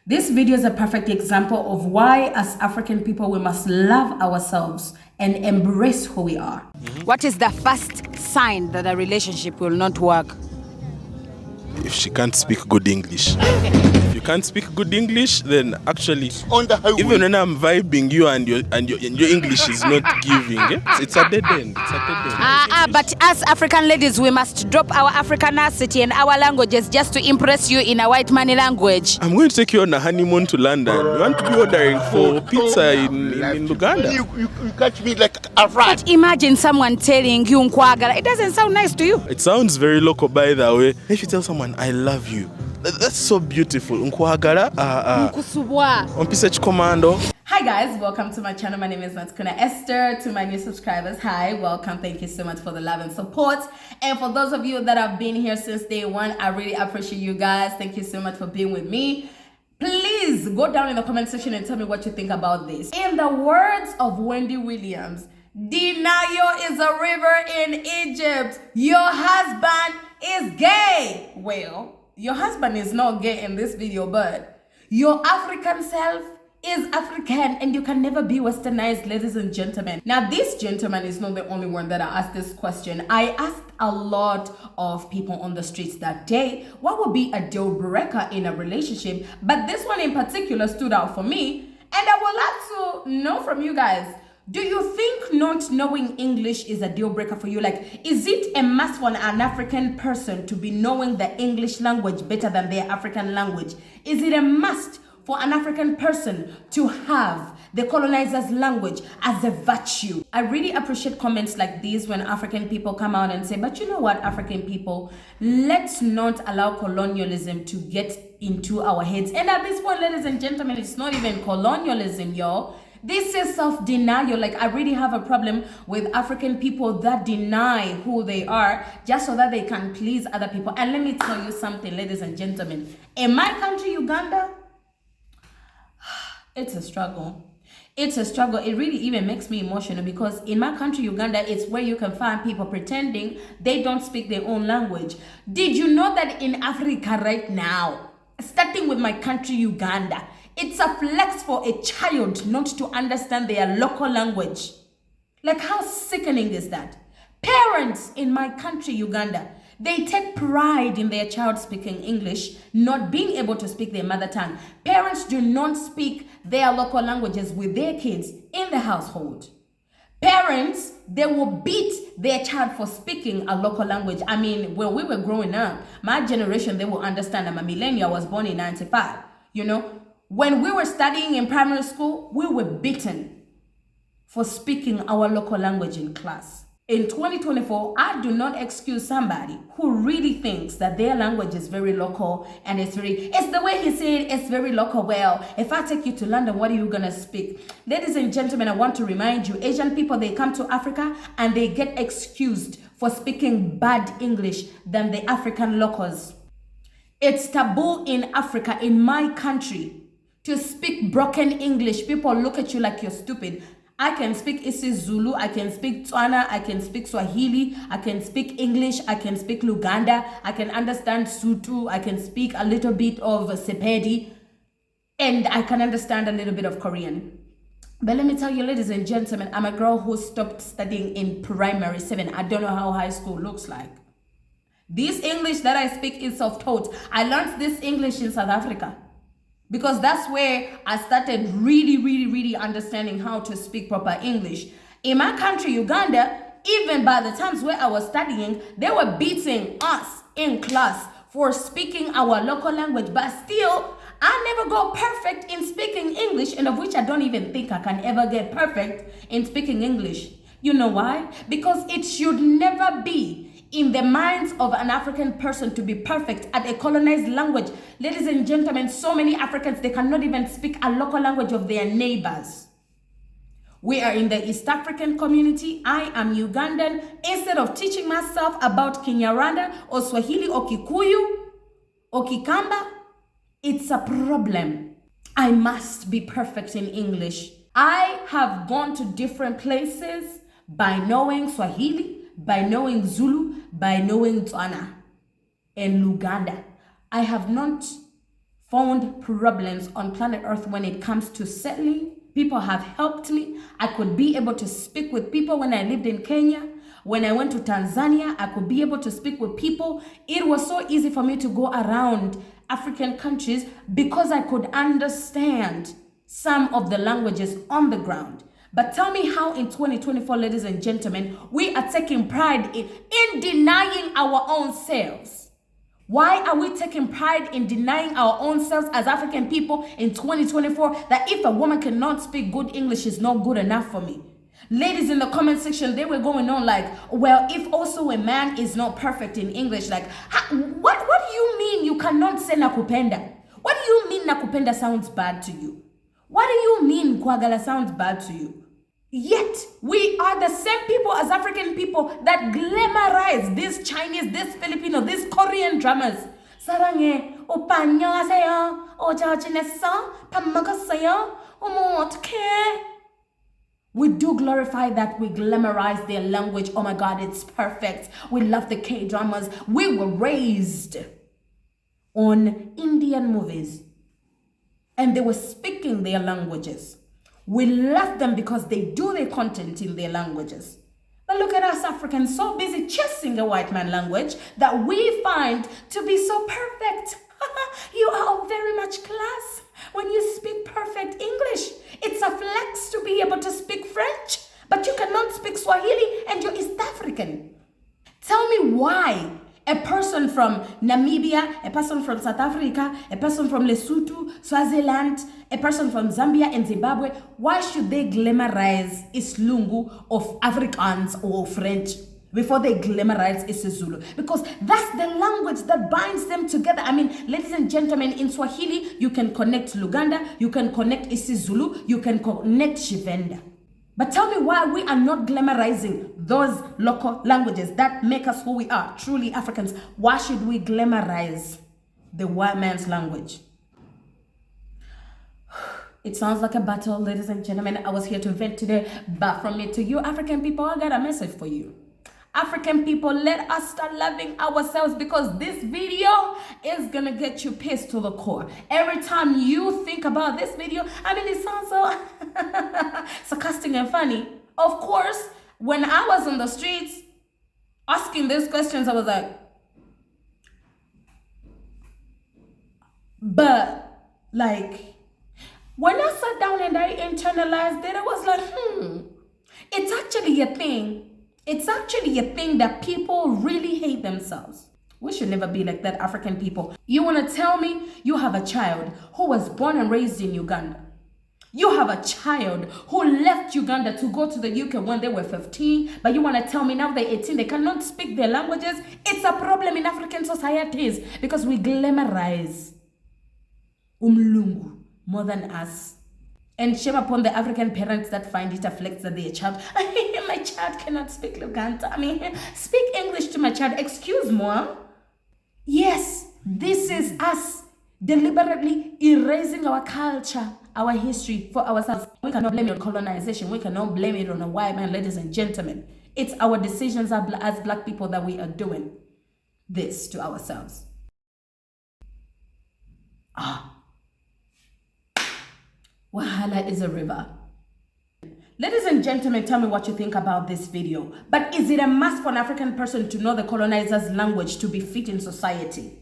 This video is a perfect example of why, as African people, we must love ourselves and embrace who we are. What is the first sign that a relationship will not work? If she can't speak good English. If you can't speak good English, then actually, even when I'm vibing you and your English is not giving, it's a dead end. It's a dead end. But as African ladies, we must drop our Africanacity and our languages just to impress you in a white money language. I'm going to take you on a honeymoon to London. You want to be ordering for pizza in Uganda? You catch me like a rat. But imagine someone telling you nkwagala. It doesn't sound nice to you. It sounds very local, by the way. If you tell someone, I love you, that's so beautiful. Nkwagala, Ompisa Commando. Hi guys, welcome to my channel. My name is Natkuna Esther. To my new subscribers, hi, welcome. Thank you so much for the love and support. And for those of you that have been here since day one, I really appreciate you guys. Thank you so much for being with me. Please go down in the comment section and tell me what you think about this. In the words of Wendy Williams, the Nile is a river in Egypt. Your husband is gay. Well, your husband is not gay in this video, but your African self is African and you can never be westernized, ladies and gentlemen. Now, this gentleman is not the only one that I asked this question. I asked a lot of people on the streets that day, what would be a deal breaker in a relationship? But this one in particular stood out for me. And I would like to know from you guys, do you think not knowing English is a deal breaker for you? Like, is it a must for an African person to be knowing the English language better than their African language? Is it a must for an African person to have the colonizer's language as a virtue? I really appreciate comments like these when African people come out and say, but you know what, African people, let's not allow colonialism to get into our heads. And at this point, ladies and gentlemen, it's not even colonialism, y'all. This is self-denial. Like, I really have a problem with African people that deny who they are just so that they can please other people. And let me tell you something, ladies and gentlemen. In my country, Uganda, it's a struggle. It's a struggle. It really even makes me emotional because in my country, Uganda, it's where you can find people pretending they don't speak their own language. Did you know that in Africa right now, starting with my country, Uganda, it's a flex for a child not to understand their local language? Like, how sickening is that? Parents in my country, Uganda, they take pride in their child speaking English, not being able to speak their mother tongue. Parents do not speak their local languages with their kids in the household. Parents, they will beat their child for speaking a local language. I mean, when we were growing up, my generation, they will understand. I'm a millennial, I was born in 95. You know, when we were studying in primary school, we were beaten for speaking our local language in class. In 2024, I do not excuse somebody who really thinks that their language is very local and it's the way he said it's very local. Well, if I take you to London, what are you gonna speak? Ladies and gentlemen, I want to remind you, Asian people, they come to Africa and they get excused for speaking bad English than the African locals. It's taboo in Africa, in my country, to speak broken English. People look at you like you're stupid. I can speak isiZulu, I can speak Tswana, I can speak Swahili, I can speak English, I can speak Luganda, I can understand Sutu, I can speak a little bit of Sepedi, and I can understand a little bit of Korean. But let me tell you, ladies and gentlemen, I'm a girl who stopped studying in primary 7. I don't know how high school looks like. This English that I speak is self-taught. I learned this English in South Africa, because that's where I started really understanding how to speak proper English. In my country, Uganda, even by the times where I was studying, they were beating us in class for speaking our local language. But still, I never go perfect in speaking English, and of which I don't even think I can ever get perfect in speaking English. You know why? Because it should never be in the minds of an African person to be perfect at a colonized language. Ladies and gentlemen, so many Africans, they cannot even speak a local language of their neighbors. We are in the East African community. I am Ugandan. Instead of teaching myself about Kinyarwanda or Swahili or Kikuyu or Kikamba, it's a problem. I must be perfect in English. I have gone to different places by knowing Swahili, by knowing Zulu, by knowing Tswana and Luganda. I have not found problems on planet Earth when it comes to settling. People have helped me. I could be able to speak with people when I lived in Kenya. When I went to Tanzania, I could be able to speak with people. It was so easy for me to go around African countries because I could understand some of the languages on the ground. But tell me how in 2024, ladies and gentlemen, we are taking pride in denying our own selves. Why are we taking pride in denying our own selves as African people in 2024 that if a woman cannot speak good English, is not good enough for me? Ladies in the comment section, they were going on like, well, if also a man is not perfect in English, like, what do you mean you cannot say nakupenda? What do you mean nakupenda sounds bad to you? What do you mean kwagala sounds bad to you? Yet, we are the same people as African people that glamorize this Chinese, this Filipino, these Korean dramas. Sarange, opanya sayo, ojajinesa, pamagasayo, omotke. We do glorify that, we glamorize their language. Oh my God, it's perfect. We love the K-dramas. We were raised on Indian movies and they were speaking their languages. We love them because they do their content in their languages. But look at us Africans, so busy chasing a white man language that we find to be so perfect. You are very much class when you speak perfect English. It's a flex to be able to speak French, but you cannot speak Swahili and you're East African. Tell me why a person from Namibia, a person from South Africa, a person from Lesotho, Swaziland, a person from Zambia and Zimbabwe, why should they glamorize Islungu of Afrikaans or French before they glamorize isiZulu? Because that's the language that binds them together. I mean, ladies and gentlemen, in Swahili, you can connect Luganda, you can connect isiZulu, you can connect Shivenda. But tell me why we are not glamorizing those local languages that make us who we are, truly Africans. Why should we glamorize the white man's language? It sounds like a battle, ladies and gentlemen. I was here to vent today, but from me to you, African people, I got a message for you. African people, let us start loving ourselves because this video is gonna get you pissed to the core. Every time you think about this video, I mean, it sounds so sarcastic and funny. Of course, when I was on the streets asking these questions, I was like, but like, when I sat down and I internalized it, I was like, it's actually a thing. It's actually a thing that people really hate themselves. We should never be like that, African people. You want to tell me you have a child who was born and raised in Uganda? You have a child who left Uganda to go to the UK when they were 15, but you want to tell me now they're 18, they cannot speak their languages? It's a problem in African societies because we glamorize umlungu more than us. And shame upon the African parents that find it afflicts that their child, my child cannot speak Luganda. I mean, speak English to my child. Excuse me. Yes, this is us deliberately erasing our culture, our history for ourselves. We cannot blame it on colonization. We cannot blame it on a white man, ladies and gentlemen. It's our decisions as black people that we are doing this to ourselves. Wahala is a river. Ladies and gentlemen, tell me what you think about this video. But is it a must for an African person to know the colonizer's language to be fit in society?